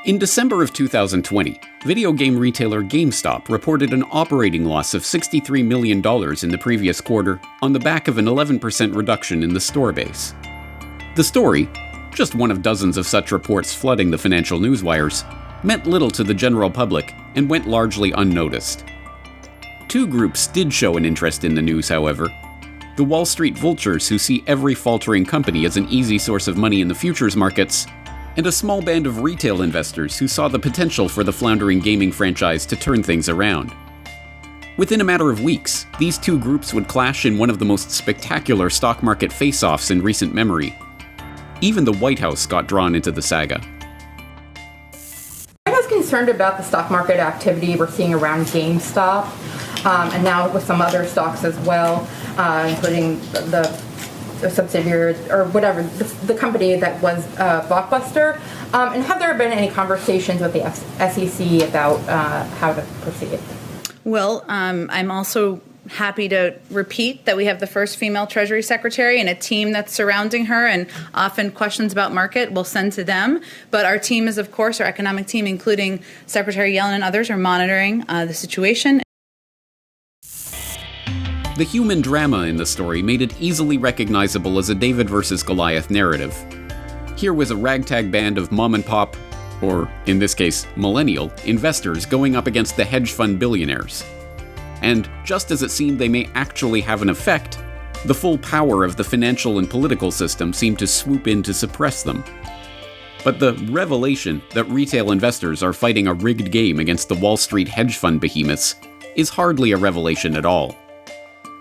In December of 2020, video game retailer GameStop reported an operating loss of $63 million in the previous quarter on the back of an 11% reduction in the store base. The story, just one of dozens of such reports flooding the financial newswires, meant little to the general public and went largely unnoticed. Two groups did show an interest in the news, however. The Wall Street vultures who see every faltering company as an easy source of money in the futures markets, and a small band of retail investors who saw the potential for the floundering gaming franchise to turn things around. Within a matter of weeks, these two groups would clash in one of the most spectacular stock market face-offs in recent memory. Even the White House got drawn into the saga. I was concerned about the stock market activity we're seeing around GameStop, and now with some other stocks as well, including the subsidiary or whatever, the company that was Blockbuster. And have there been any conversations with the SEC about how to proceed? Well, I'm also happy to repeat that we have the first female Treasury Secretary and a team that's surrounding her, and often questions about market we'll send to them. But our team is, of course, our economic team, including Secretary Yellen and others, are monitoring the situation. The human drama in the story made it easily recognizable as a David versus Goliath narrative. Here was a ragtag band of mom-and-pop, or in this case, millennial, investors going up against the hedge fund billionaires. And just as it seemed they may actually have an effect, the full power of the financial and political system seemed to swoop in to suppress them. But the revelation that retail investors are fighting a rigged game against the Wall Street hedge fund behemoths is hardly a revelation at all.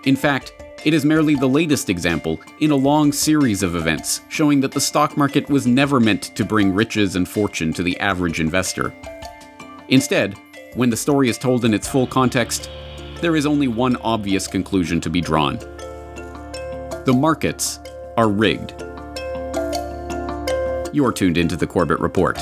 In fact, it is merely the latest example in a long series of events showing that the stock market was never meant to bring riches and fortune to the average investor. Instead, when the story is told in its full context, there is only one obvious conclusion to be drawn. The markets are rigged. You're tuned into the Corbett Report.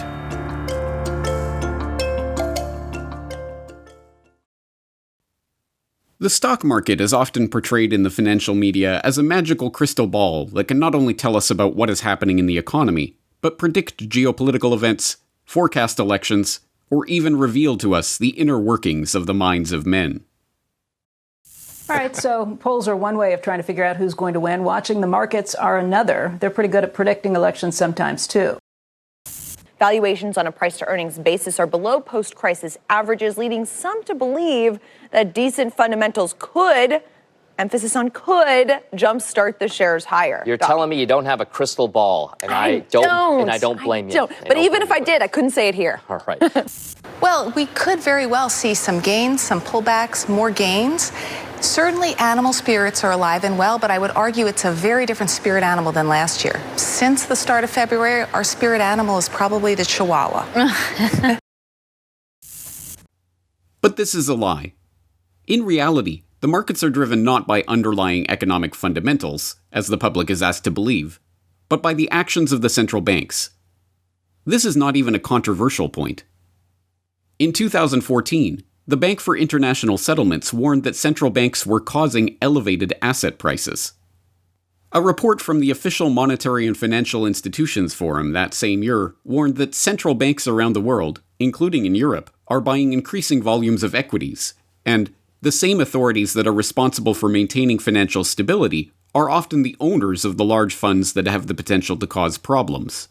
The stock market is often portrayed in the financial media as a magical crystal ball that can not only tell us about what is happening in the economy, but predict geopolitical events, forecast elections, or even reveal to us the inner workings of the minds of men. All right, so polls are one way of trying to figure out who's going to win. Watching the markets are another. They're pretty good at predicting elections sometimes, too. Valuations on a price-to-earnings basis are below post-crisis averages, leading some to believe that decent fundamentals could, emphasis on could, jumpstart the shares higher. You're telling me you don't have a crystal ball, and I don't blame you. But even if I did, I couldn't say it here. All right. Well, we could very well see some gains, some pullbacks, more gains. Certainly animal spirits are alive and well, but I would argue it's a very different spirit animal than last year. Since the start of February, our spirit animal is probably the Chihuahua. But this is a lie. In reality, the markets are driven not by underlying economic fundamentals, as the public is asked to believe, but by the actions of the central banks. This is not even a controversial point. In 2014, the Bank for International Settlements warned that central banks were causing elevated asset prices. A report from the official Monetary and Financial Institutions Forum that same year warned that central banks around the world, including in Europe, are buying increasing volumes of equities, and the same authorities that are responsible for maintaining financial stability are often the owners of the large funds that have the potential to cause problems.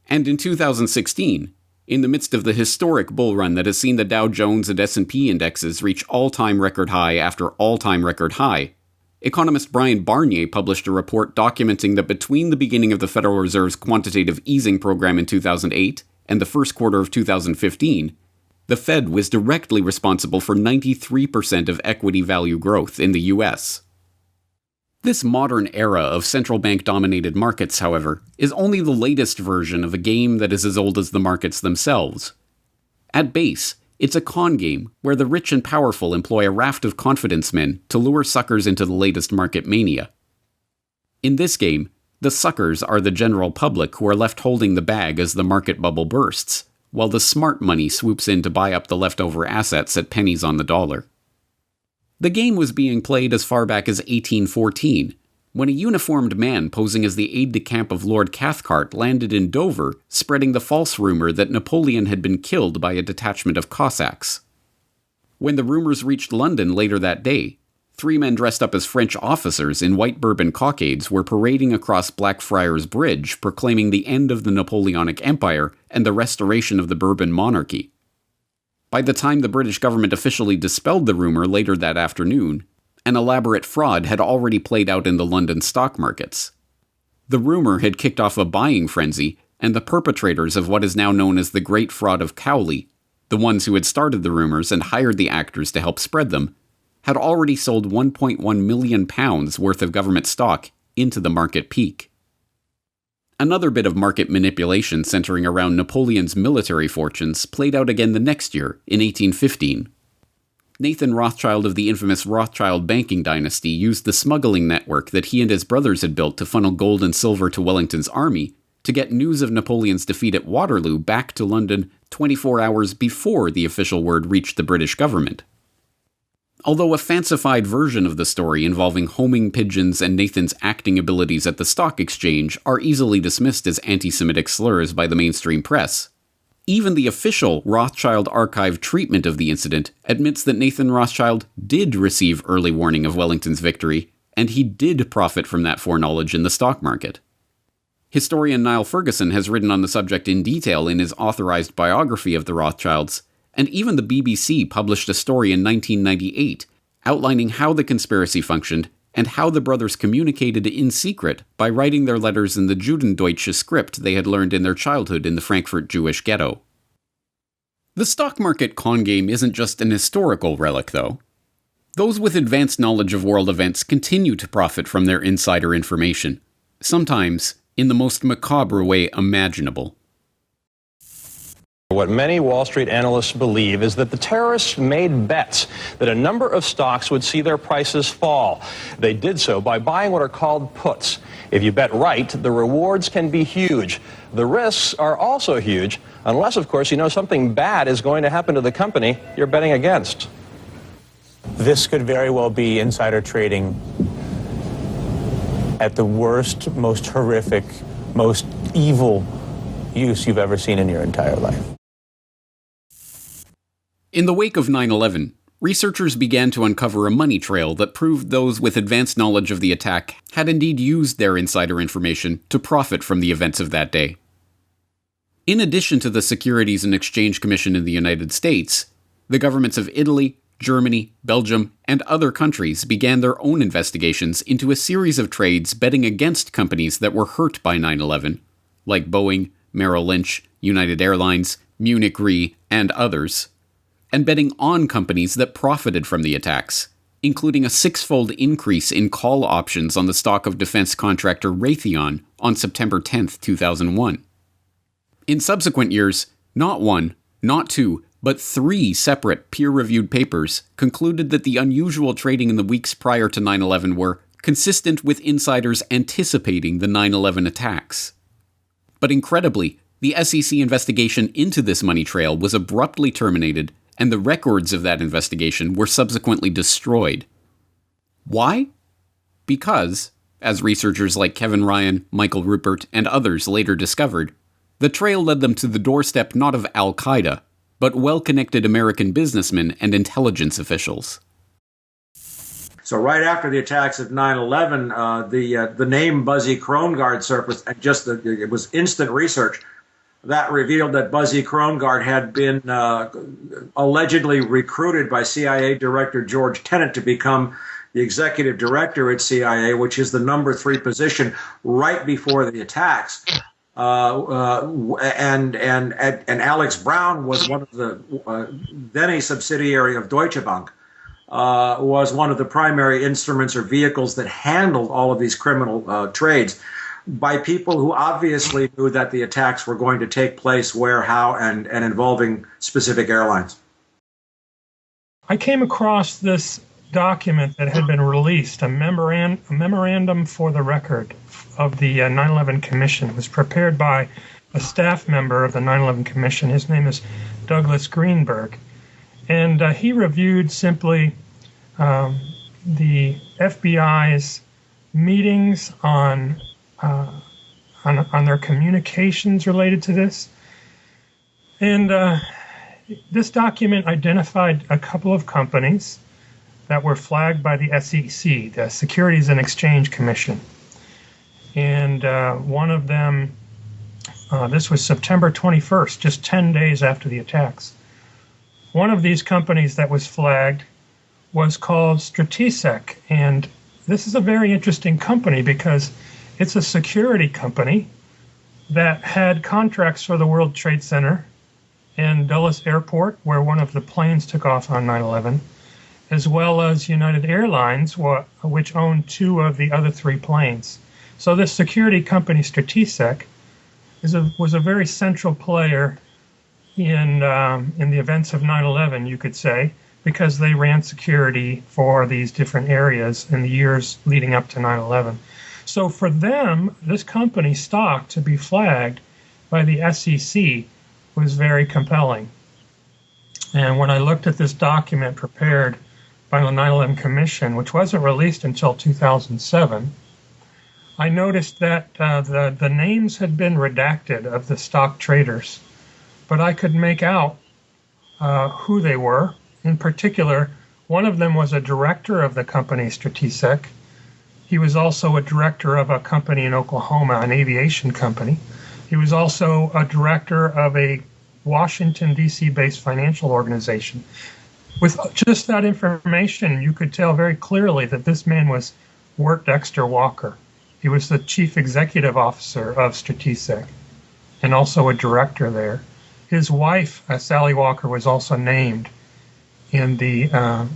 And in 2016, in the midst of the historic bull run that has seen the Dow Jones and S&P indexes reach all-time record high after all-time record high, economist Brian Barnier published a report documenting that between the beginning of the Federal Reserve's quantitative easing program in 2008 and the first quarter of 2015, the Fed was directly responsible for 93% of equity value growth in the US. This modern era of central bank-dominated markets, however, is only the latest version of a game that is as old as the markets themselves. At base, it's a con game where the rich and powerful employ a raft of confidence men to lure suckers into the latest market mania. In this game, the suckers are the general public who are left holding the bag as the market bubble bursts, while the smart money swoops in to buy up the leftover assets at pennies on the dollar. The game was being played as far back as 1814, when a uniformed man posing as the aide-de-camp of Lord Cathcart landed in Dover, spreading the false rumor that Napoleon had been killed by a detachment of Cossacks. When the rumors reached London later that day, 3 men dressed up as French officers in white Bourbon cockades were parading across Blackfriars Bridge, proclaiming the end of the Napoleonic Empire and the restoration of the Bourbon monarchy. By the time the British government officially dispelled the rumor later that afternoon, an elaborate fraud had already played out in the London stock markets. The rumor had kicked off a buying frenzy, and the perpetrators of what is now known as the Great Fraud of Cowley, the ones who had started the rumors and hired the actors to help spread them, had already sold £1.1 million worth of government stock into the market peak. Another bit of market manipulation centering around Napoleon's military fortunes played out again the next year, in 1815. Nathan Rothschild of the infamous Rothschild banking dynasty used the smuggling network that he and his brothers had built to funnel gold and silver to Wellington's army to get news of Napoleon's defeat at Waterloo back to London 24 hours before the official word reached the British government. Although a fancified version of the story involving homing pigeons and Nathan's acting abilities at the stock exchange are easily dismissed as anti-Semitic slurs by the mainstream press, even the official Rothschild archive treatment of the incident admits that Nathan Rothschild did receive early warning of Wellington's victory, and he did profit from that foreknowledge in the stock market. Historian Niall Ferguson has written on the subject in detail in his authorized biography of the Rothschilds, and even the BBC published a story in 1998 outlining how the conspiracy functioned and how the brothers communicated in secret by writing their letters in the Judendeutsche script they had learned in their childhood in the Frankfurt Jewish ghetto. The stock market con game isn't just an historical relic, though. Those with advanced knowledge of world events continue to profit from their insider information, sometimes in the most macabre way imaginable. What many Wall Street analysts believe is that the terrorists made bets that a number of stocks would see their prices fall. They did so by buying what are called puts. If you bet right, the rewards can be huge. The risks are also huge, unless, of course, you know something bad is going to happen to the company you're betting against. This could very well be insider trading at the worst, most horrific, most evil use you've ever seen in your entire life. In the wake of 9/11, researchers began to uncover a money trail that proved those with advanced knowledge of the attack had indeed used their insider information to profit from the events of that day. In addition to the Securities and Exchange Commission in the United States, the governments of Italy, Germany, Belgium, and other countries began their own investigations into a series of trades betting against companies that were hurt by 9/11, like Boeing, Merrill Lynch, United Airlines, Munich Re, and others, and betting on companies that profited from the attacks, including a 6-fold increase in call options on the stock of defense contractor Raytheon on September 10, 2001. In subsequent years, not 1, not 2, but 3 separate peer-reviewed papers concluded that the unusual trading in the weeks prior to 9/11 were consistent with insiders anticipating the 9/11 attacks. But incredibly, the SEC investigation into this money trail was abruptly terminated, and the records of that investigation were subsequently destroyed. Why? Because, as researchers like Kevin Ryan, Michael Rupert, and others later discovered, the trail led them to the doorstep not of Al-Qaeda, but well-connected American businessmen and intelligence officials. So right after the attacks of 9/11, the name Buzzy Krongard surfaced, and it was instant research that revealed that Buzzy Krongard had been allegedly recruited by CIA Director George Tenet to become the executive director at CIA, which is the number 3 position right before the attacks. And Alex Brown was one of the then a subsidiary of Deutsche Bank. Was one of the primary instruments or vehicles that handled all of these criminal trades by people who obviously knew that the attacks were going to take place where, how, and involving specific airlines. I came across this document that had been released, a memorandum for the record of the 9/11 Commission. It was prepared by a staff member of the 9/11 Commission. His name is Douglas Greenberg. And he reviewed simply the FBI's meetings on their communications related to this. And this document identified a couple of companies that were flagged by the SEC, the Securities and Exchange Commission. And one of them, this was September 21st, just 10 days after the attacks. One of these companies that was flagged was called Stratisec. And this is a very interesting company because it's a security company that had contracts for the World Trade Center and Dulles Airport, where one of the planes took off on 9/11, as well as United Airlines, which owned two of the other three planes. So this security company, Stratisec, was a very central player in the events of 9/11, you could say, because they ran security for these different areas in the years leading up to 9/11. So for them, this company stock to be flagged by the SEC was very compelling. And when I looked at this document prepared by the 9/11 Commission, which wasn't released until 2007, I noticed that the names had been redacted of the stock traders, but I could make out who they were. In particular, one of them was a director of the company Stratisec. He was also a director of a company in Oklahoma, an aviation company. He was also a director of a Washington, D.C.-based financial organization. With just that information, you could tell very clearly that this man was Wirt Dexter Walker. He was the chief executive officer of Stratisec and also a director there. His wife, Sally Walker, was also named in the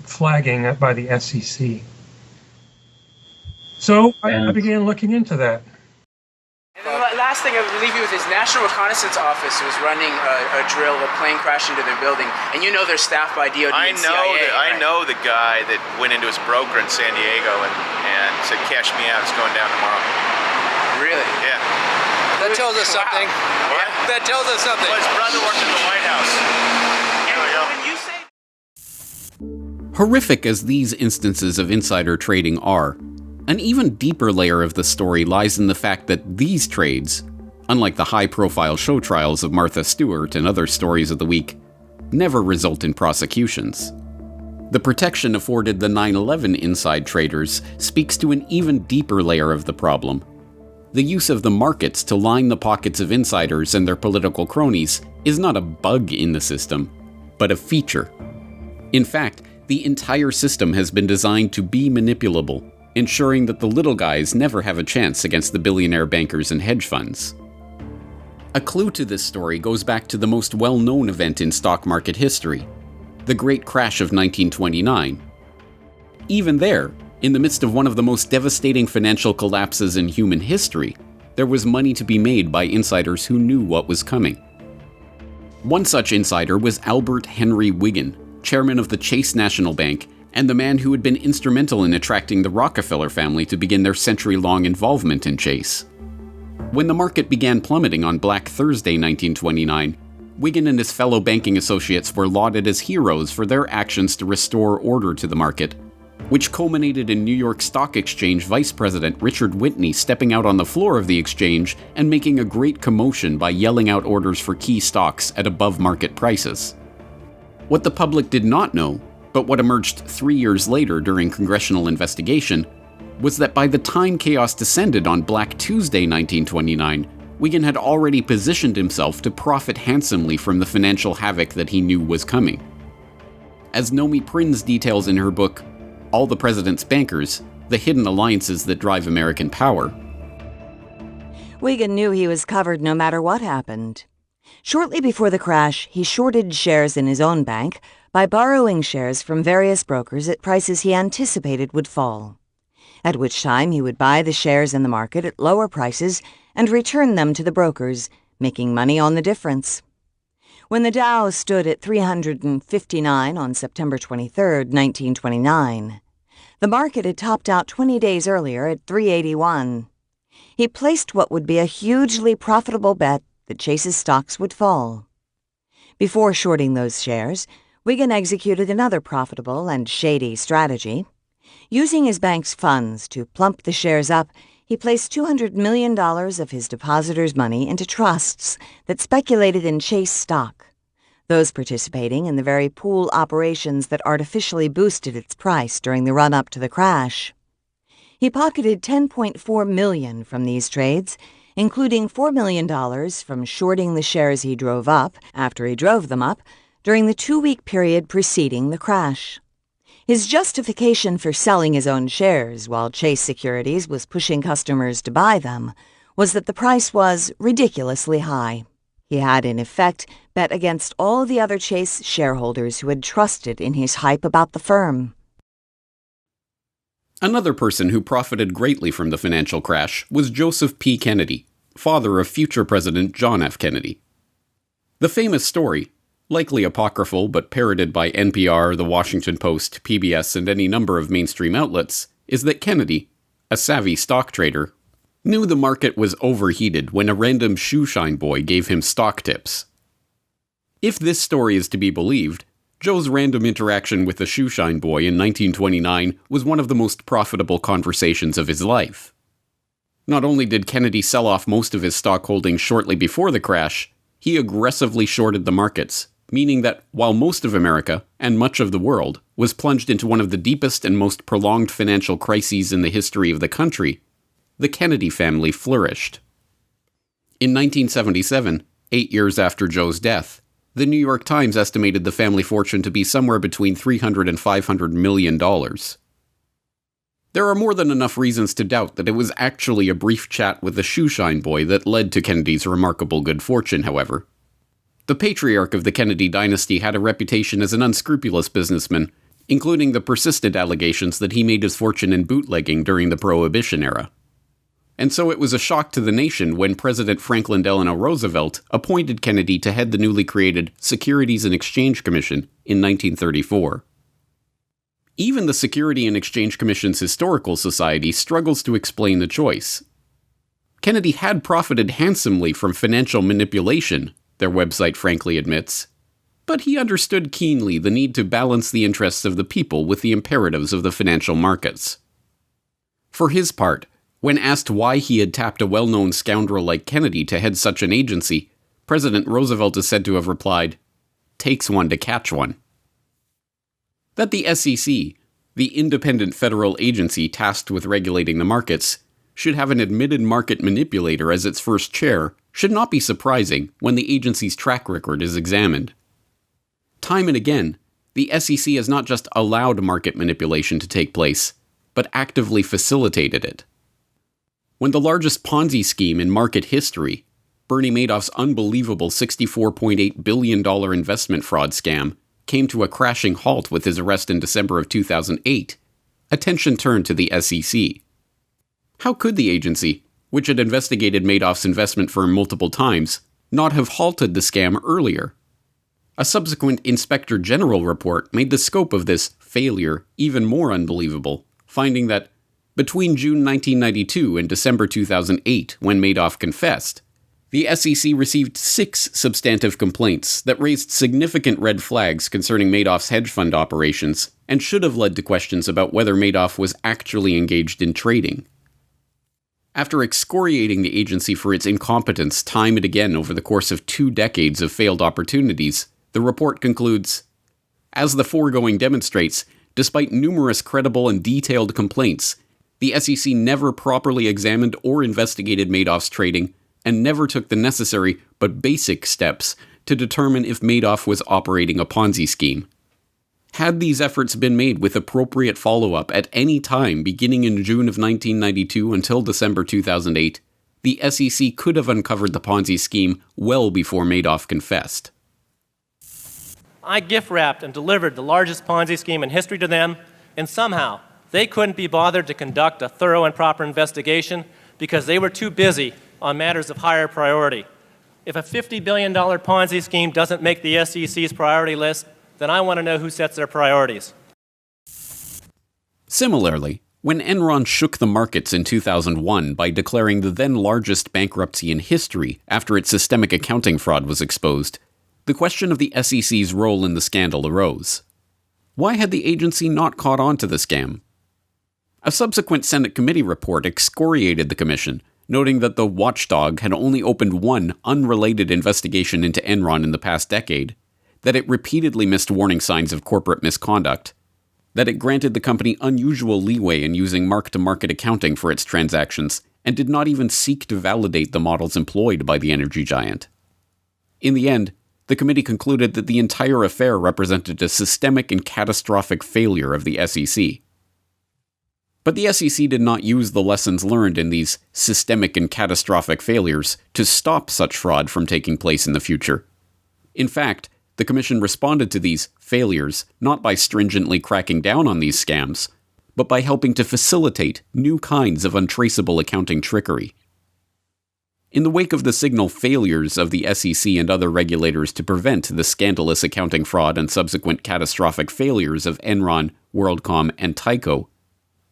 flagging by the SEC. So I began looking into that. And then the last thing I would leave you with is National Reconnaissance Office was running a drill, a plane crashed into their building, and you know they're staffed by DOD and CIA. I know the guy that went into his broker in San Diego and said, "Cash me out, it's going down tomorrow." Really? Yeah. That tells us something. What? That tells us something. Well, his brother worked in the White House. There we go. When you say Horrific as these instances of insider trading are, an even deeper layer of the story lies in the fact that these trades, unlike the high-profile show trials of Martha Stewart and other stories of the week, never result in prosecutions. The protection afforded the 9/11 inside traders speaks to an even deeper layer of the problem. The use of the markets to line the pockets of insiders and their political cronies is not a bug in the system, but a feature. In fact, the entire system has been designed to be manipulable, ensuring that the little guys never have a chance against the billionaire bankers and hedge funds. A clue to this story goes back to the most well-known event in stock market history, the Great Crash of 1929. Even there, in the midst of one of the most devastating financial collapses in human history, there was money to be made by insiders who knew what was coming. One such insider was Albert Henry Wiggin, chairman of the Chase National Bank, and the man who had been instrumental in attracting the Rockefeller family to begin their century-long involvement in Chase. When the market began plummeting on Black Thursday 1929, Wiggin and his fellow banking associates were lauded as heroes for their actions to restore order to the market, which culminated in New York Stock Exchange Vice President Richard Whitney stepping out on the floor of the exchange and making a great commotion by yelling out orders for key stocks at above-market prices. What the public did not know, but what emerged 3 years later during congressional investigation, was that by the time chaos descended on Black Tuesday 1929, Wiggin had already positioned himself to profit handsomely from the financial havoc that he knew was coming. As Nomi Prinz details in her book, All the President's Bankers, The Hidden Alliances That Drive American Power, Wiggin knew he was covered no matter what happened. Shortly before the crash, he shorted shares in his own bank by borrowing shares from various brokers at prices he anticipated would fall, at which time he would buy the shares in the market at lower prices and return them to the brokers, making money on the difference. When the Dow stood at 359 on September 23, 1929, the market had topped out 20 days earlier at 381. He placed what would be a hugely profitable bet that Chase's stocks would fall. Before shorting those shares, Wiggin executed another profitable and shady strategy. Using his bank's funds to plump the shares up, he placed $200 million of his depositors' money into trusts that speculated in Chase stock, those participating in the very pool operations that artificially boosted its price during the run-up to the crash. He pocketed $10.4 million from these trades, including $4 million from shorting the shares he drove up after he drove them up during the 2-week period preceding the crash. His justification for selling his own shares while Chase Securities was pushing customers to buy them was that the price was ridiculously high. He had, in effect, bet against all the other Chase shareholders who had trusted in his hype about the firm. Another person who profited greatly from the financial crash was Joseph P. Kennedy, father of future President John F. Kennedy. The famous story, likely apocryphal but parroted by NPR, The Washington Post, PBS, and any number of mainstream outlets, is that Kennedy, a savvy stock trader, knew the market was overheated when a random shoeshine boy gave him stock tips. If this story is to be believed, Joe's random interaction with the shoeshine boy in 1929 was one of the most profitable conversations of his life. Not only did Kennedy sell off most of his stock holdings shortly before the crash, he aggressively shorted the markets, meaning that while most of America, and much of the world, was plunged into one of the deepest and most prolonged financial crises in the history of the country, the Kennedy family flourished. In 1977, 8 years after Joe's death, the New York Times estimated the family fortune to be somewhere between $300 and $500 million. There are more than enough reasons to doubt that it was actually a brief chat with the shoeshine boy that led to Kennedy's remarkable good fortune, however. The patriarch of the Kennedy dynasty had a reputation as an unscrupulous businessman, including the persistent allegations that he made his fortune in bootlegging during the Prohibition era. And so it was a shock to the nation when President Franklin Delano Roosevelt appointed Kennedy to head the newly created Securities and Exchange Commission in 1934. Even the Securities and Exchange Commission's Historical Society struggles to explain the choice. Kennedy had profited handsomely from financial manipulation, their website frankly admits, but he understood keenly the need to balance the interests of the people with the imperatives of the financial markets. For his part, when asked why he had tapped a well-known scoundrel like Kennedy to head such an agency, President Roosevelt is said to have replied, "Takes one to catch one." That the SEC, the independent federal agency tasked with regulating the markets, should have an admitted market manipulator as its first chair should not be surprising when the agency's track record is examined. Time and again, the SEC has not just allowed market manipulation to take place, but actively facilitated it. When the largest Ponzi scheme in market history, Bernie Madoff's unbelievable $64.8 billion investment fraud scam, came to a crashing halt with his arrest in December of 2008, attention turned to the SEC. How could the agency, which had investigated Madoff's investment firm multiple times, not have halted the scam earlier? A subsequent Inspector General report made the scope of this failure even more unbelievable, finding that between June 1992 and December 2008, when Madoff confessed, the SEC received 6 substantive complaints that raised significant red flags concerning Madoff's hedge fund operations and should have led to questions about whether Madoff was actually engaged in trading. After excoriating the agency for its incompetence time and again over the course of 2 decades of failed opportunities, the report concludes, "As the foregoing demonstrates, despite numerous credible and detailed complaints, the SEC never properly examined or investigated Madoff's trading and never took the necessary but basic steps to determine if Madoff was operating a Ponzi scheme. Had these efforts been made with appropriate follow-up at any time beginning in June of 1992 until December 2008, the SEC could have uncovered the Ponzi scheme well before Madoff confessed." I gift-wrapped and delivered the largest Ponzi scheme in history to them, and somehow they couldn't be bothered to conduct a thorough and proper investigation because they were too busy on matters of higher priority. If a $50 billion Ponzi scheme doesn't make the SEC's priority list, then I want to know who sets their priorities. Similarly, when Enron shook the markets in 2001 by declaring the then largest bankruptcy in history after its systemic accounting fraud was exposed, the question of the SEC's role in the scandal arose. Why had the agency not caught on to the scam? A subsequent Senate committee report excoriated the commission, noting that the watchdog had only opened one unrelated investigation into Enron in the past decade, that it repeatedly missed warning signs of corporate misconduct, that it granted the company unusual leeway in using mark-to-market accounting for its transactions, and did not even seek to validate the models employed by the energy giant. In the end, the committee concluded that the entire affair represented a systemic and catastrophic failure of the SEC. But the SEC did not use the lessons learned in these systemic and catastrophic failures to stop such fraud from taking place in the future. In fact, the Commission responded to these failures not by stringently cracking down on these scams, but by helping to facilitate new kinds of untraceable accounting trickery. In the wake of the signal failures of the SEC and other regulators to prevent the scandalous accounting fraud and subsequent catastrophic failures of Enron, WorldCom, and Tyco,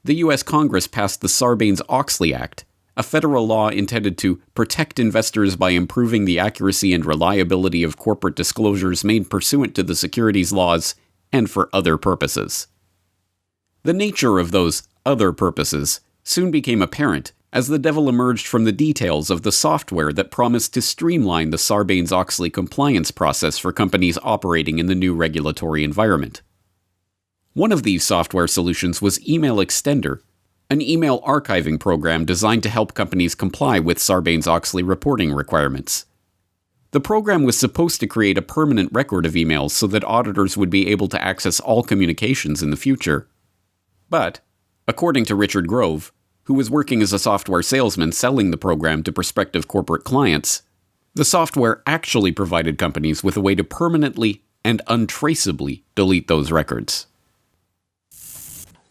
the U.S. Congress passed the Sarbanes-Oxley Act, a federal law intended to protect investors by improving the accuracy and reliability of corporate disclosures made pursuant to the securities laws and for other purposes. The nature of those other purposes soon became apparent as the devil emerged from the details of the software that promised to streamline the Sarbanes-Oxley compliance process for companies operating in the new regulatory environment. One of these software solutions was Email Extender, an email archiving program designed to help companies comply with Sarbanes-Oxley reporting requirements. The program was supposed to create a permanent record of emails so that auditors would be able to access all communications in the future. But, according to Richard Grove, who was working as a software salesman selling the program to prospective corporate clients, the software actually provided companies with a way to permanently and untraceably delete those records.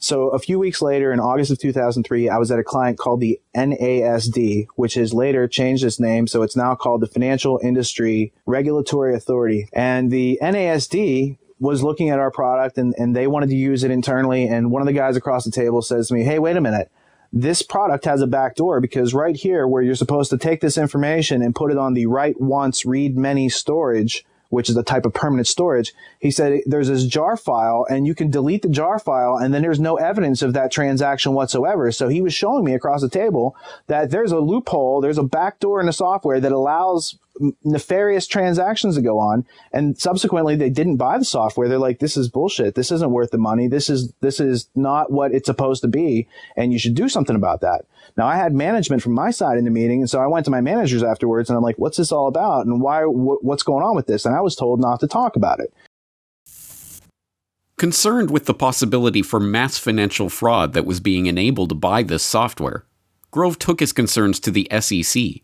So a few weeks later, in August of 2003, I was at a client called the NASD, which has later changed its name, so it's now called the Financial Industry Regulatory Authority. And the NASD was looking at our product, and they wanted to use it internally, and one of the guys across the table says to me, "Hey, wait a minute. This product has a back door because right here where you're supposed to take this information and put it on the write once, read many storage, which is a type of permanent storage," he said, "there's this jar file and you can delete the jar file and then there's no evidence of that transaction whatsoever." So he was showing me across the table that there's a loophole, there's a back door in the software that allows nefarious transactions to go on. And subsequently, they didn't buy the software. They're like, "This is bullshit. This isn't worth the money. This is not what it's supposed to be. And you should do something about that." Now, I had management from my side in the meeting. And so I went to my managers afterwards and I'm like, "What's this all about? And what's going on with this?" And I was told not to talk about it. Concerned with the possibility for mass financial fraud that was being enabled by this software, Grove took his concerns to the SEC.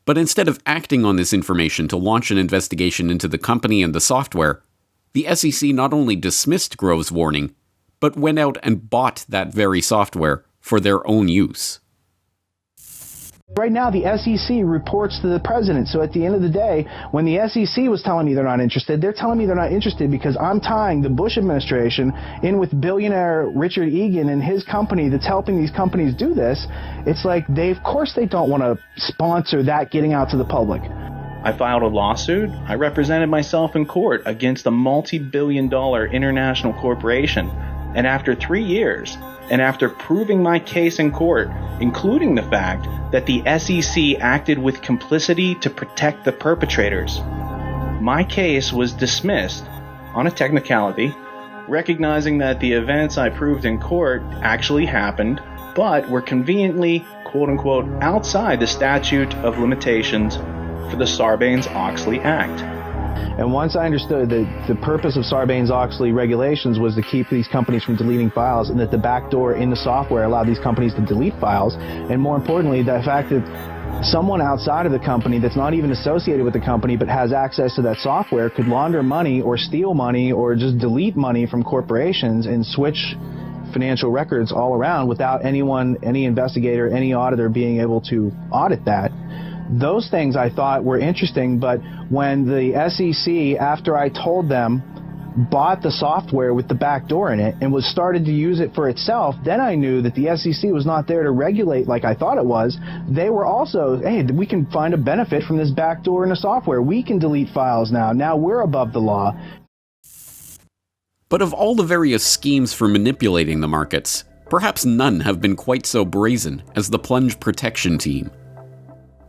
But instead of acting on this information to launch an investigation into the company and the software, the SEC not only dismissed Grove's warning, but went out and bought that very software for their own use. Right now, the SEC reports to the president. So at the end of the day, when the SEC was telling me they're not interested, they're telling me they're not interested because I'm tying the Bush administration in with billionaire Richard Egan and his company that's helping these companies do this. It's like of course they don't want to sponsor that getting out to the public. I filed a lawsuit. I represented myself in court against a multi-billion-dollar international corporation. And after 3 years, and after proving my case in court, including the fact that the SEC acted with complicity to protect the perpetrators, my case was dismissed on a technicality, recognizing that the events I proved in court actually happened, but were conveniently, quote-unquote, outside the statute of limitations for the Sarbanes-Oxley Act. And once I understood that the purpose of Sarbanes-Oxley regulations was to keep these companies from deleting files, and that the back door in the software allowed these companies to delete files, and more importantly, the fact that someone outside of the company that's not even associated with the company but has access to that software could launder money or steal money or just delete money from corporations and switch financial records all around without anyone, any investigator, any auditor being able to audit that. Those things I thought were interesting, but when the SEC, after I told them, bought the software with the back door in it and was started to use it for itself, then I knew that the SEC was not there to regulate like I thought it was. They were also, hey, we can find a benefit from this back door in the software. We can delete files now. Now we're above the law. But of all the various schemes for manipulating the markets, perhaps none have been quite so brazen as the Plunge Protection Team.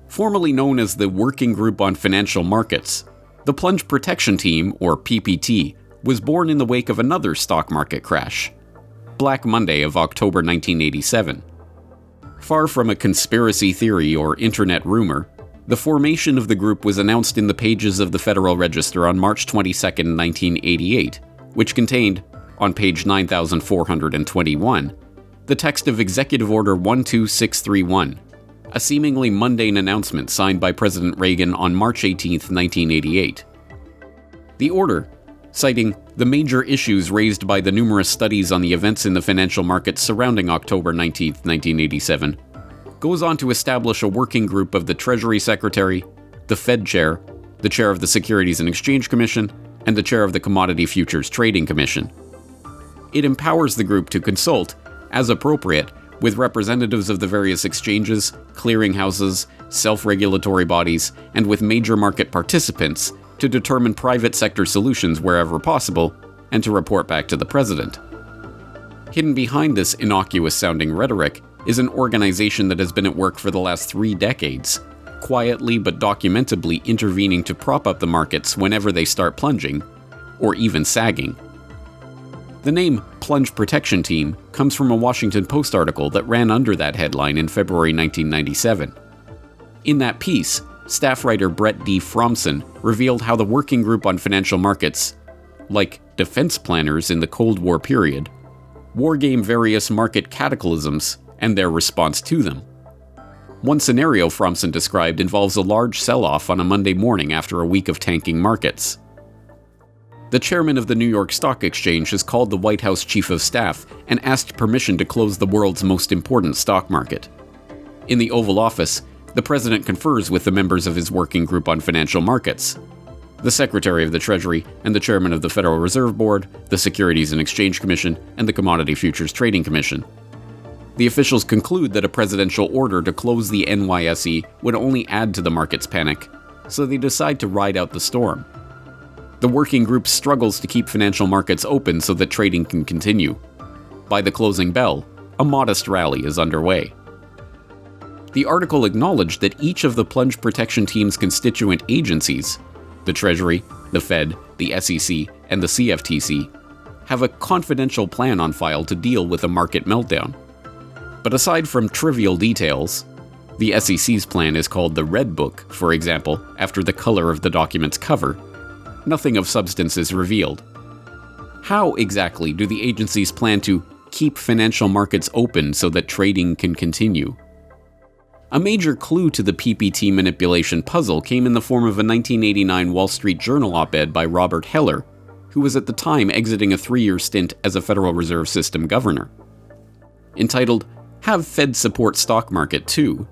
Formerly known as the Working Group on Financial Markets, the Plunge Protection Team, or PPT, was born in the wake of another stock market crash, Black Monday of October 1987. Far from a conspiracy theory or internet rumor, the formation of the group was announced in the pages of the Federal Register on March 22, 1988, which contained, on page 9421, the text of Executive Order 12631, a seemingly mundane announcement signed by President Reagan on March 18, 1988. The order, citing the major issues raised by the numerous studies on the events in the financial markets surrounding October 19, 1987, goes on to establish a working group of the Treasury Secretary, the Fed Chair, the Chair of the Securities and Exchange Commission, and the Chair of the Commodity Futures Trading Commission. It empowers the group to consult, as appropriate, with representatives of the various exchanges, clearinghouses, self-regulatory bodies, and with major market participants to determine private sector solutions wherever possible, and to report back to the President. Hidden behind this innocuous-sounding rhetoric is an organization that has been at work for the last 3 decades, quietly but documentably intervening to prop up the markets whenever they start plunging, or even sagging. The name Plunge Protection Team comes from a Washington Post article that ran under that headline in February 1997. In that piece, staff writer Brett D. Fromson revealed how the Working Group on Financial Markets, like defense planners in the Cold War period, wargame various market cataclysms and their response to them. One scenario Fromson described involves a large sell-off on a Monday morning after a week of tanking markets. The chairman of the New York Stock Exchange has called the White House Chief of Staff and asked permission to close the world's most important stock market. In the Oval Office, the president confers with the members of his Working Group on Financial Markets, the Secretary of the Treasury and the Chairman of the Federal Reserve Board, the Securities and Exchange Commission, and the Commodity Futures Trading Commission. The officials conclude that a presidential order to close the NYSE would only add to the market's panic, so they decide to ride out the storm. The working group struggles to keep financial markets open so that trading can continue. By the closing bell, a modest rally is underway. The article acknowledged that each of the Plunge Protection Team's constituent agencies, the Treasury, the Fed, the SEC, and the CFTC, have a confidential plan on file to deal with a market meltdown. But aside from trivial details, the SEC's plan is called the Red Book, for example, after the color of the document's cover. Nothing of substance is revealed. How exactly do the agencies plan to keep financial markets open so that trading can continue? A major clue to the PPT manipulation puzzle came in the form of a 1989 Wall Street Journal op-ed by Robert Heller, who was at the time exiting a 3-year stint as a Federal Reserve System governor. Entitled, "Have Fed Support Stock Market Too?"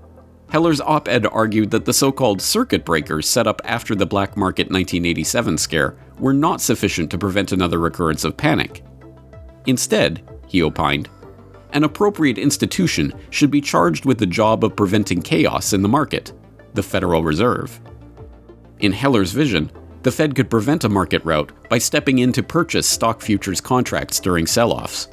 Heller's op-ed argued that the so-called circuit breakers set up after the black market 1987 scare were not sufficient to prevent another recurrence of panic. Instead, he opined, an appropriate institution should be charged with the job of preventing chaos in the market, the Federal Reserve. In Heller's vision, the Fed could prevent a market rout by stepping in to purchase stock futures contracts during sell-offs.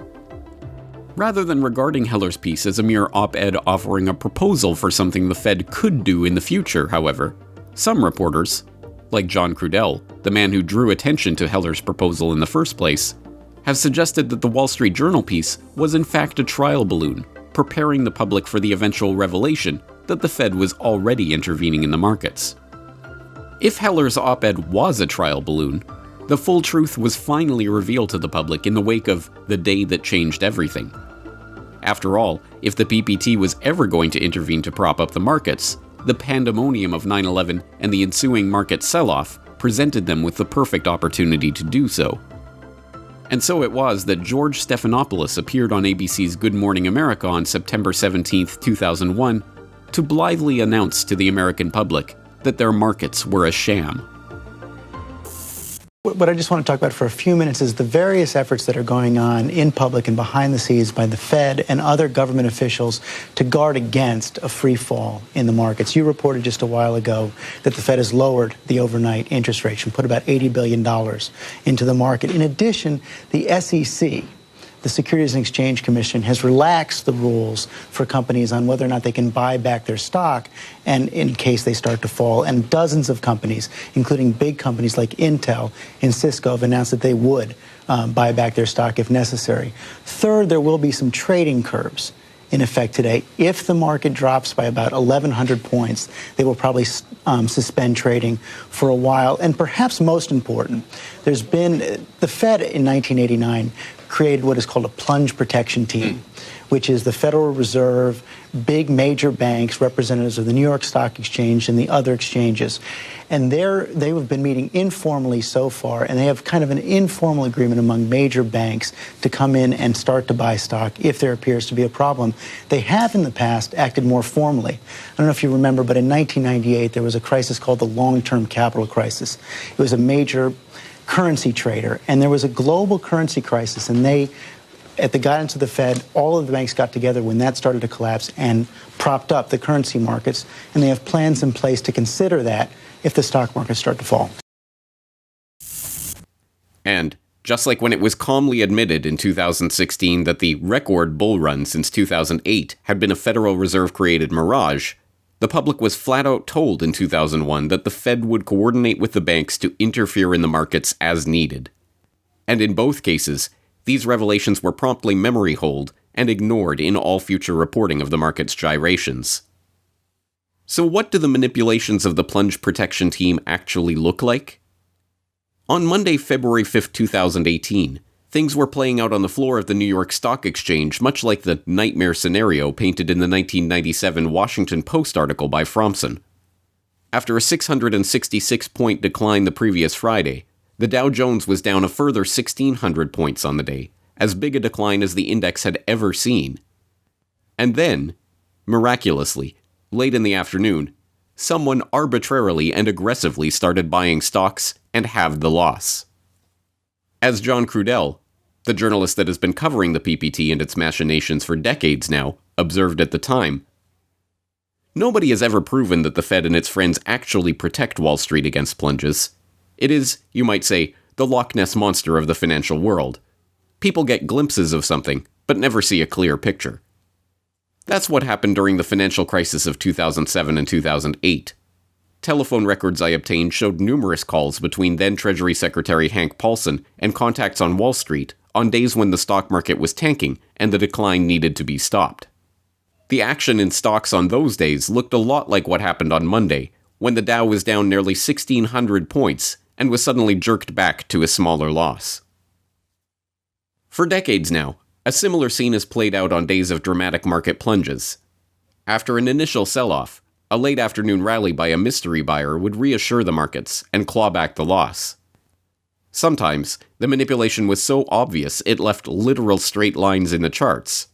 Rather than regarding Heller's piece as a mere op-ed offering a proposal for something the Fed could do in the future, however, some reporters, like John Crudell, the man who drew attention to Heller's proposal in the first place, have suggested that the Wall Street Journal piece was in fact a trial balloon, preparing the public for the eventual revelation that the Fed was already intervening in the markets. If Heller's op-ed was a trial balloon, the full truth was finally revealed to the public in the wake of the day that changed everything. After all, if the PPT was ever going to intervene to prop up the markets, the pandemonium of 9/11 and the ensuing market sell-off presented them with the perfect opportunity to do so. And so it was that George Stephanopoulos appeared on ABC's Good Morning America on September 17, 2001, to blithely announce to the American public that their markets were a sham. What I just want to talk about for a few minutes is the various efforts that are going on in public and behind the scenes by the Fed and other government officials to guard against a free fall in the markets. You reported just a while ago that the Fed has lowered the overnight interest rate and put about $80 billion into the market. In addition, the SEC the Securities and Exchange Commission has relaxed the rules for companies on whether or not they can buy back their stock and in case they start to fall. And dozens of companies, including big companies like Intel and Cisco, have announced that they would buy back their stock if necessary. Third, there will be some trading curbs in effect today. If the market drops by about 1,100 points, they will probably suspend trading for a while. And perhaps most important, there's been the Fed in 1989 created what is called a plunge protection team, which is the Federal Reserve, big major banks, representatives of the New York Stock Exchange and the other exchanges. And they have been meeting informally so far, and they have kind of an informal agreement among major banks to come in and start to buy stock if there appears to be a problem. They have in the past acted more formally. I don't know if you remember, but in 1998 there was a crisis called the long-term capital crisis. It was a major currency trader, and there was a global currency crisis, and they, at the guidance of the Fed, all of the banks got together when that started to collapse and propped up the currency markets, and they have plans in place to consider that if the stock markets start to fall. And just like when it was calmly admitted in 2016 that the record bull run since 2008 had been a Federal Reserve-created mirage, the public was flat out told in 2001 that the Fed would coordinate with the banks to interfere in the markets as needed. And in both cases, these revelations were promptly memory holed and ignored in all future reporting of the market's gyrations. So what do the manipulations of the plunge protection team actually look like? On Monday, February 5, 2018, things were playing out on the floor of the New York Stock Exchange much like the nightmare scenario painted in the 1997 Washington Post article by Fromson. After a 666-point decline the previous Friday, the Dow Jones was down a further 1,600 points on the day, as big a decline as the index had ever seen. And then, miraculously, late in the afternoon, someone arbitrarily and aggressively started buying stocks and halved the loss. As John Crudell, the journalist that has been covering the PPT and its machinations for decades now, observed at the time, nobody has ever proven that the Fed and its friends actually protect Wall Street against plunges. It is, you might say, the Loch Ness Monster of the financial world. People get glimpses of something, but never see a clear picture. That's what happened during the financial crisis of 2007 and 2008. Telephone records I obtained showed numerous calls between then Treasury Secretary Hank Paulson and contacts on Wall Street on days when the stock market was tanking and the decline needed to be stopped. The action in stocks on those days looked a lot like what happened on Monday, when the Dow was down nearly 1,600 points and was suddenly jerked back to a smaller loss. For decades now, a similar scene has played out on days of dramatic market plunges. After an initial sell-off, a late afternoon rally by a mystery buyer would reassure the markets and claw back the loss. Sometimes, the manipulation was so obvious it left literal straight lines in the charts.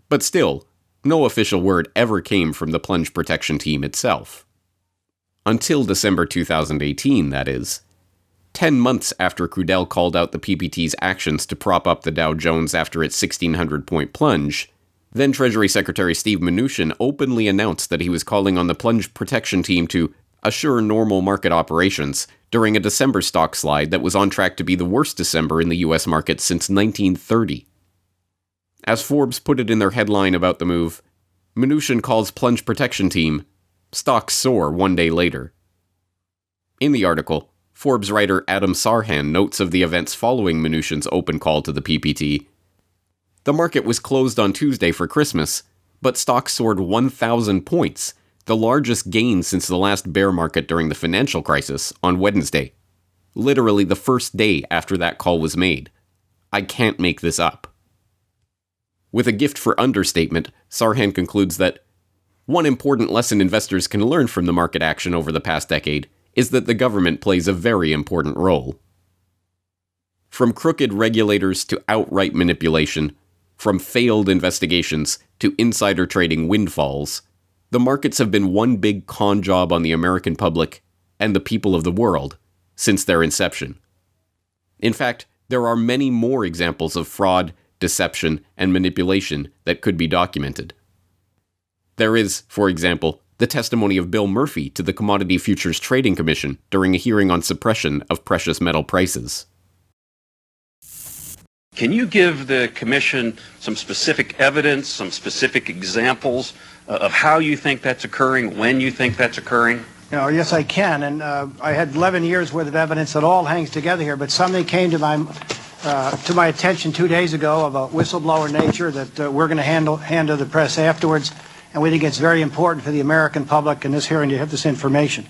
But still, no official word ever came from the plunge protection team itself. Until December 2018, that is. 10 months after Crudell called out the PPT's actions to prop up the Dow Jones after its 1,600-point plunge, then Treasury Secretary Steve Mnuchin openly announced that he was calling on the plunge protection team to assure normal market operations during a December stock slide that was on track to be the worst December in the U.S. market since 1930. As Forbes put it in their headline about the move, Mnuchin calls plunge protection team, stocks soar one day later. In the article, Forbes writer Adam Sarhan notes of the events following Mnuchin's open call to the PPT. The market was closed on Tuesday for Christmas, but stocks soared 1,000 points, the largest gain since the last bear market during the financial crisis, on Wednesday. Literally the first day after that call was made. I can't make this up. With a gift for understatement, Sarhan concludes that one important lesson investors can learn from the market action over the past decade is that the government plays a very important role. From crooked regulators to outright manipulation, from failed investigations to insider trading windfalls, the markets have been one big con job on the American public and the people of the world since their inception. In fact, there are many more examples of fraud, deception, and manipulation that could be documented. There is, for example, the testimony of Bill Murphy to the Commodity Futures Trading Commission during a hearing on suppression of precious metal prices. Can you give the commission some specific evidence, some specific examples of how you think that's occurring, when you think that's occurring? Yes, I can. And I had 11 years worth of evidence that all hangs together here. But something came to my attention 2 days ago of a whistleblower nature that we're going to hand to the press afterwards. And we think it's very important for the American public in this hearing to have this information.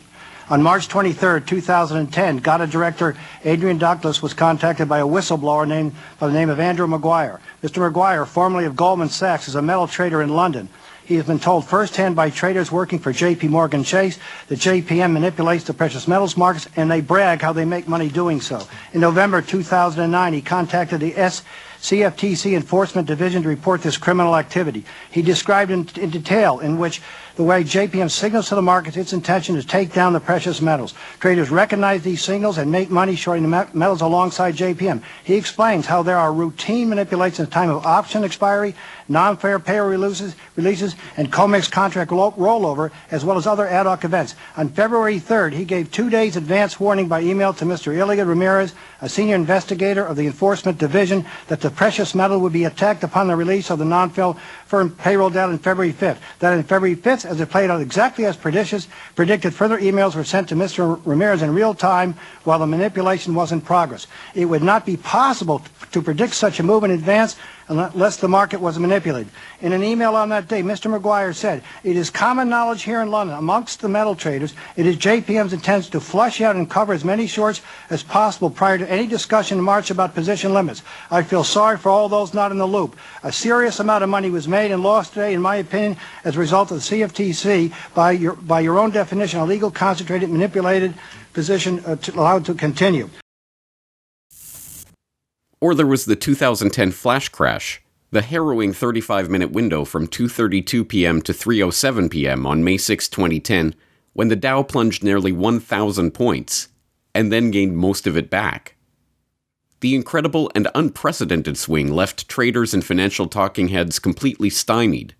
On March 23, 2010, GATA Director Adrian Douglas was contacted by a whistleblower named by the name of Andrew Maguire. Mr. Maguire, formerly of Goldman Sachs, is a metal trader in London. He has been told firsthand by traders working for J.P. Morgan Chase that JPM manipulates the precious metals markets, and they brag how they make money doing so. In November 2009, he contacted the CFTC Enforcement Division to report this criminal activity. He described in detail in which the way JPM signals to the markets its intention to take down the precious metals. Traders recognize these signals and make money shorting the metals alongside JPM. He explains how there are routine manipulations at the time of option expiry, non-fair payroll releases, and COMEX contract rollover, as well as other ad hoc events. On February 3rd, he gave 2 days advance warning by email to Mr. Iliad Ramirez, a senior investigator of the Enforcement Division, that the precious metal would be attacked upon the release of the non-firm payroll data on February 5th. That on February 5th, as it played out exactly as predicted, further emails were sent to Mr. Ramirez in real time while the manipulation was in progress. It would not be possible to predict such a move in advance unless the market was manipulated. In an email on that day, Mr. Maguire said, "It is common knowledge here in London amongst the metal traders, it is JPM's intention to flush out and cover as many shorts as possible prior to any discussion in March about position limits. I feel sorry for all those not in the loop. A serious amount of money was made and lost today, in my opinion, as a result of the CFTC, by your own definition, a legal, concentrated, manipulated position allowed to continue." Or there was the 2010 flash crash, the harrowing 35-minute window from 2:32 p.m. to 3:07 p.m. on May 6, 2010, when the Dow plunged nearly 1,000 points, and then gained most of it back. The incredible and unprecedented swing left traders and financial talking heads completely stymied.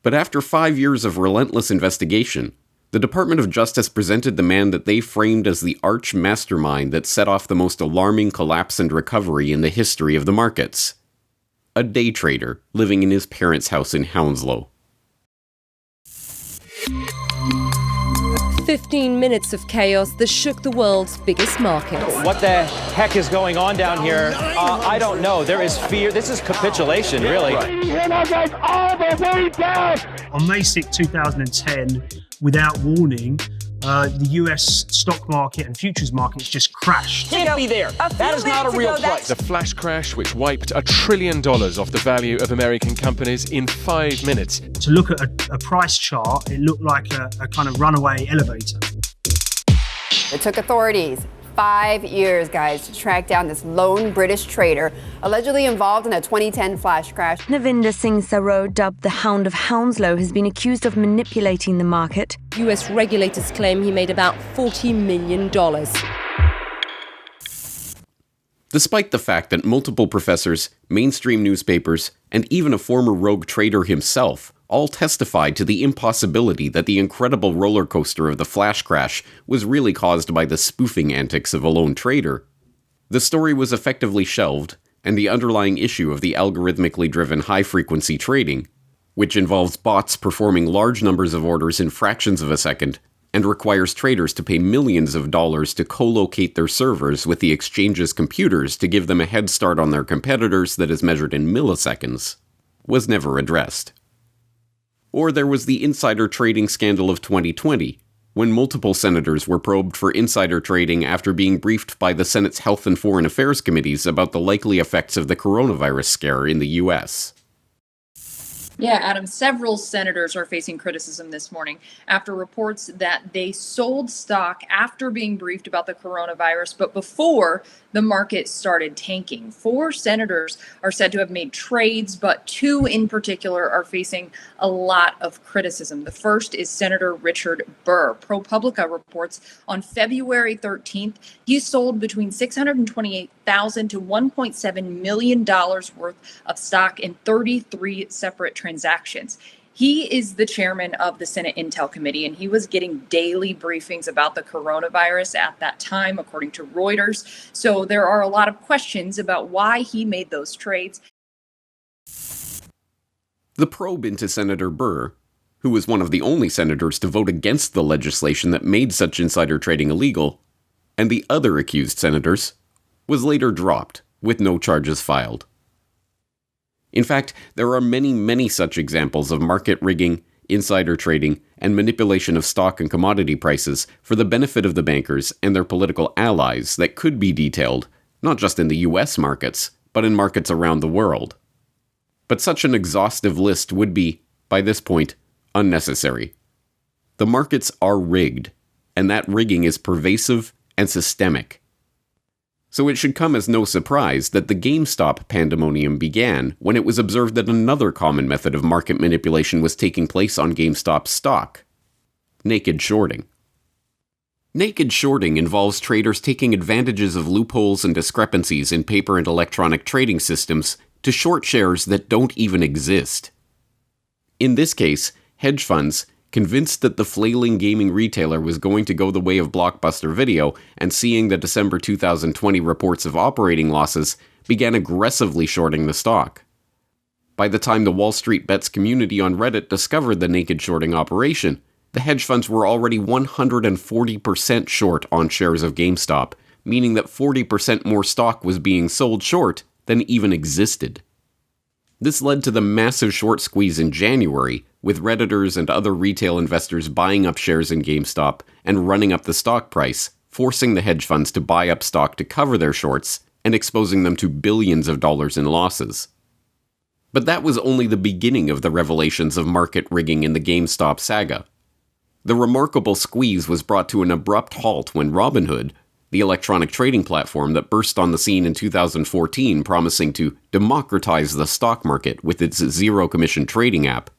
But after 5 years of relentless investigation, the Department of Justice presented the man that they framed as the arch mastermind that set off the most alarming collapse and recovery in the history of the markets. A day trader living in his parents' house in Hounslow. 15 minutes of chaos that shook the world's biggest market. What the heck is going on down here? I don't know. There is fear. This is capitulation, really. All the way down. On May 6, 2010, without warning, the US stock market and futures markets just crashed. Can't be there. That is not a real price. The flash crash which wiped $1 trillion off the value of American companies in 5 minutes. To look at a price chart, it looked like a kind of runaway elevator. It took authorities 5 years, guys, to track down this lone British trader allegedly involved in a 2010 flash crash. Navinder Singh Saroo, dubbed the Hound of Hounslow, has been accused of manipulating the market. US regulators claim he made about $40 million. Despite the fact that multiple professors, mainstream newspapers, and even a former rogue trader himself all testified to the impossibility that the incredible roller coaster of the flash crash was really caused by the spoofing antics of a lone trader, the story was effectively shelved, and the underlying issue of the algorithmically driven high-frequency trading, which involves bots performing large numbers of orders in fractions of a second, and requires traders to pay millions of dollars to co-locate their servers with the exchange's computers to give them a head start on their competitors that is measured in milliseconds, was never addressed. Or there was the insider trading scandal of 2020, when multiple senators were probed for insider trading after being briefed by the Senate's Health and Foreign Affairs committees about the likely effects of the coronavirus scare in the U.S. Yeah, Adam, several senators are facing criticism this morning after reports that they sold stock after being briefed about the coronavirus, but before the market started tanking. 4 senators are said to have made trades, but 2 in particular are facing a lot of criticism. The first is Senator Richard Burr. ProPublica reports on February 13th, he sold between $628,000 to $1.7 million worth of stock in 33 separate transactions. He is the chairman of the Senate Intel Committee, and he was getting daily briefings about the coronavirus at that time, according to Reuters. So there are a lot of questions about why he made those trades. The probe into Senator Burr, who was one of the only senators to vote against the legislation that made such insider trading illegal, and the other accused senators, was later dropped, with no charges filed. In fact, there are many, many such examples of market rigging, insider trading, and manipulation of stock and commodity prices for the benefit of the bankers and their political allies that could be detailed, not just in the US markets, but in markets around the world. But such an exhaustive list would be, by this point, unnecessary. The markets are rigged, and that rigging is pervasive and systemic. So it should come as no surprise that the GameStop pandemonium began when it was observed that another common method of market manipulation was taking place on GameStop's stock: naked shorting. Naked shorting involves traders taking advantages of loopholes and discrepancies in paper and electronic trading systems to short shares that don't even exist. In this case, hedge funds, convinced that the flailing gaming retailer was going to go the way of Blockbuster Video and seeing the December 2020 reports of operating losses, began aggressively shorting the stock. By the time the Wall Street Bets community on Reddit discovered the naked shorting operation, the hedge funds were already 140% short on shares of GameStop, meaning that 40% more stock was being sold short than even existed. This led to the massive short squeeze in January, with Redditors and other retail investors buying up shares in GameStop and running up the stock price, forcing the hedge funds to buy up stock to cover their shorts and exposing them to billions of dollars in losses. But that was only the beginning of the revelations of market rigging in the GameStop saga. The remarkable squeeze was brought to an abrupt halt when Robinhood, the electronic trading platform that burst on the scene in 2014 promising to democratize the stock market with its zero-commission trading app,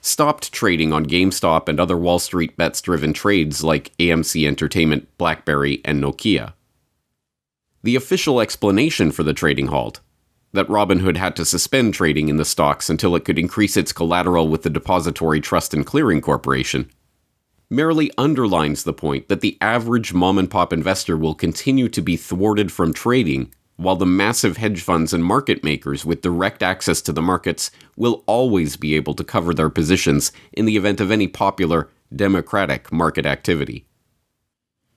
stopped trading on GameStop and other Wall Street Bets-driven trades like AMC Entertainment, BlackBerry, and Nokia. The official explanation for the trading halt, that Robinhood had to suspend trading in the stocks until it could increase its collateral with the Depository Trust and Clearing Corporation, merely underlines the point that the average mom-and-pop investor will continue to be thwarted from trading, while the massive hedge funds and market makers with direct access to the markets will always be able to cover their positions in the event of any popular, democratic market activity.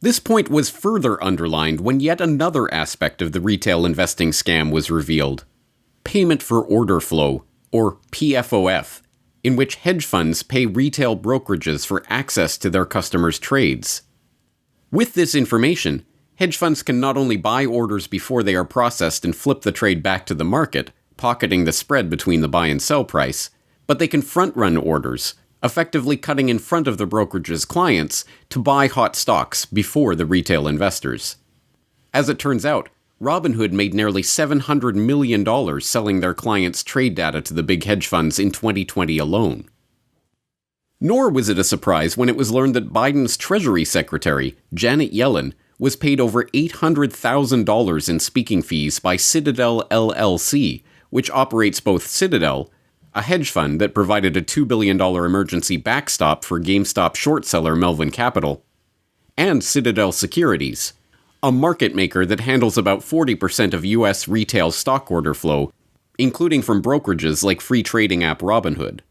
This point was further underlined when yet another aspect of the retail investing scam was revealed: payment for order flow, or PFOF, in which hedge funds pay retail brokerages for access to their customers' trades. With this information, hedge funds can not only buy orders before they are processed and flip the trade back to the market, pocketing the spread between the buy and sell price, but they can front-run orders, effectively cutting in front of the brokerage's clients to buy hot stocks before the retail investors. As it turns out, Robinhood made nearly $700 million selling their clients' trade data to the big hedge funds in 2020 alone. Nor was it a surprise when it was learned that Biden's Treasury Secretary, Janet Yellen, was paid over $800,000 in speaking fees by Citadel LLC, which operates both Citadel, a hedge fund that provided a $2 billion emergency backstop for GameStop short seller Melvin Capital, and Citadel Securities, a market maker that handles about 40% of U.S. retail stock order flow, including from brokerages like free trading app Robinhood.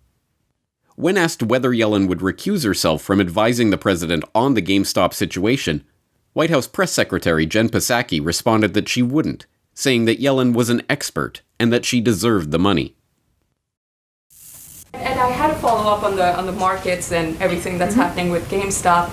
When asked whether Yellen would recuse herself from advising the president on the GameStop situation, White House Press Secretary Jen Psaki responded that she wouldn't, saying that Yellen was an expert and that she deserved the money. And I had to follow up on the markets and everything that's happening with GameStop.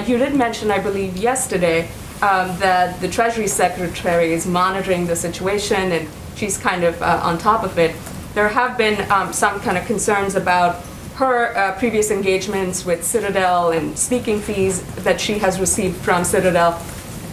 You did mention, I believe, yesterday that the Treasury Secretary is monitoring the situation and she's kind of on top of it. There have been some kind of concerns about her previous engagements with Citadel and speaking fees that she has received from Citadel.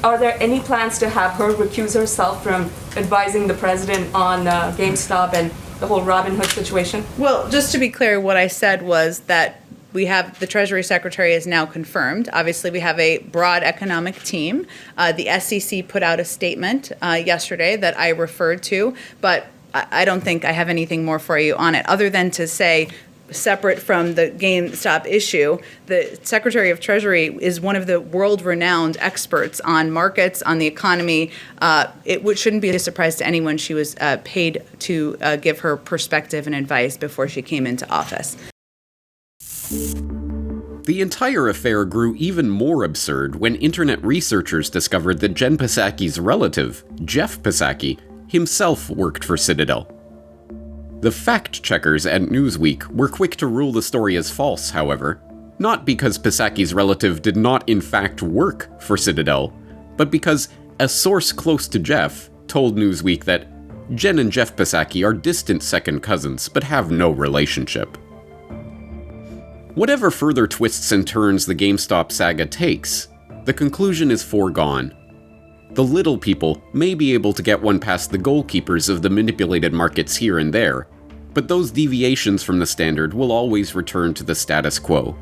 Are there any plans to have her recuse herself from advising the president on GameStop and the whole Robinhood situation? Well, just to be clear, what I said was that we have the Treasury Secretary is now confirmed. Obviously, we have a broad economic team. The SEC put out a statement yesterday that I referred to, but I don't think I have anything more for you on it, other than to say separate from the GameStop issue, the Secretary of Treasury is one of the world-renowned experts on markets, on the economy. It shouldn't be a surprise to anyone she was paid to give her perspective and advice before she came into office. The entire affair grew even more absurd when internet researchers discovered that Jen Psaki's relative, Jeff Psaki, himself worked for Citadel. The fact-checkers at Newsweek were quick to rule the story as false, however, not because Psaki's relative did not in fact work for Citadel, but because a source close to Jeff told Newsweek that Jen and Jeff Psaki are distant second cousins but have no relationship. Whatever further twists and turns the GameStop saga takes, the conclusion is foregone. The little people may be able to get one past the goalkeepers of the manipulated markets here and there, but those deviations from the standard will always return to the status quo.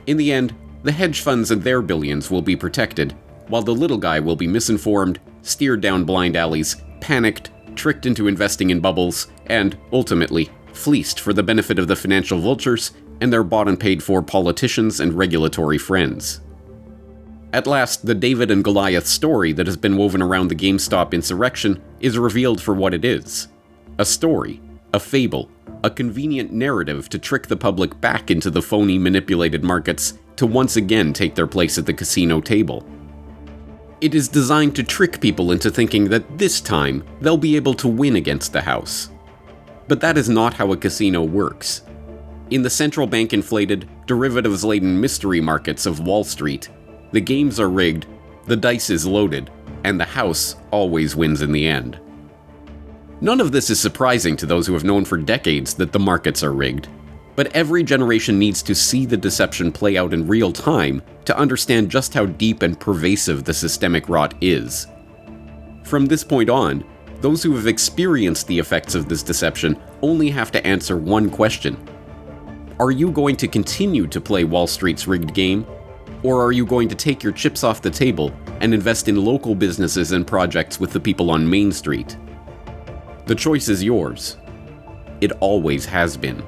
In the end, the hedge funds and their billions will be protected, while the little guy will be misinformed, steered down blind alleys, panicked, tricked into investing in bubbles, and, ultimately, fleeced for the benefit of the financial vultures and their bought and paid for politicians and regulatory friends. At last, the David and Goliath story that has been woven around the GameStop insurrection is revealed for what it is. A story, a fable, a convenient narrative to trick the public back into the phony, manipulated markets to once again take their place at the casino table. It is designed to trick people into thinking that this time they'll be able to win against the house. But that is not how a casino works. In the central bank-inflated, derivatives-laden mystery markets of Wall Street, the games are rigged, the dice is loaded, and the house always wins in the end. None of this is surprising to those who have known for decades that the markets are rigged, but every generation needs to see the deception play out in real time to understand just how deep and pervasive the systemic rot is. From this point on, those who have experienced the effects of this deception only have to answer one question. Are you going to continue to play Wall Street's rigged game? Or are you going to take your chips off the table and invest in local businesses and projects with the people on Main Street? The choice is yours. It always has been.